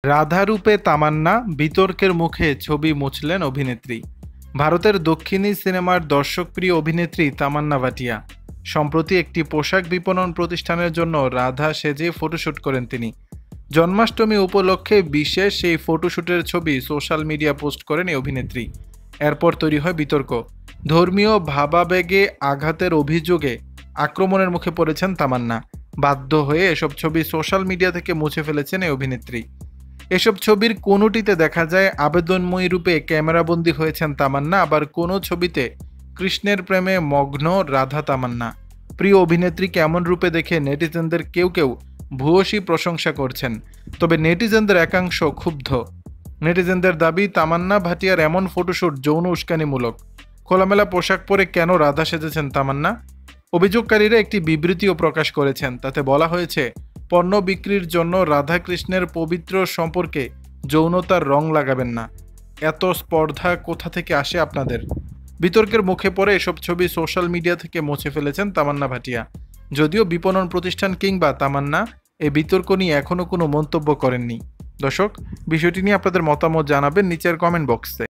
রাধারূপে তামান্না, বিতর্কের মুখে ছবি মুছলেন অভিনেত্রী। ভারতের দক্ষিণী সিনেমার দর্শকপ্রিয় অভিনেত্রী তামান্না ভাটিয়া সম্প্রতি একটি পোশাক বিপণন প্রতিষ্ঠানের জন্য রাধা সেজে ফটোশ্যুট করেন তিনি। জন্মাষ্টমী উপলক্ষে বিশেষ এই ফটোশ্যুটের ছবি সোশ্যাল মিডিয়া পোস্ট করেন এই অভিনেত্রী। এরপর তৈরি হয় বিতর্ক। ধর্মীয় ভাবাবেগে আঘাতের অভিযোগে আক্রমণের মুখে পড়েছেন তামান্না। বাধ্য হয়ে এসব ছবি সোশ্যাল মিডিয়া থেকে মুছে ফেলেছেন এই অভিনেত্রী। এসব ছবির কোনোটিতে দেখা যায় আবেদনময়ী রূপে ক্যামেরাবন্দী হয়েছেন তামান্না, আবার কোনো ছবিতে কৃষ্ণের প্রেমে মগ্ন রাধা তামান্না। প্রিয় অভিনেত্রীকে এমন রূপে দেখে নেটিজেনদের কেউ কেউ ভূয়সী প্রশংসা করছেন, তবে নেটিজেনদের একাংশ ক্ষুব্ধ। নেটিজেনদের দাবি, তামান্না ভাটিয়ার এমন ফটোশ্যুট যৌন উস্কানিমূলক। খোলামেলা পোশাক পরে কেন রাধা সেজেছেন তামান্না? অভিযোগকারীরা একটি বিবৃতিও প্রকাশ করেছেন। তাতে বলা হয়েছে, পণ্য বিক্রির জন্য রাধাকৃষ্ণের পবিত্র সম্পর্কে যৌনতার রং লাগাবেন না। এত স্পর্ধা কোথা থেকে আসে আপনাদের? বিতর্কের মুখে পড়ে এসব ছবি সোশ্যাল মিডিয়া থেকে মুছে ফেলেছেন তামান্না ভাটিয়া। যদিও বিপণন প্রতিষ্ঠান কিংবা তামান্না এই বিতর্ক নিয়ে এখনও কোনো মন্তব্য করেননি। দর্শক, বিষয়টি নিয়ে আপনাদের মতামত জানাবেন নিচের কমেন্ট বক্সে।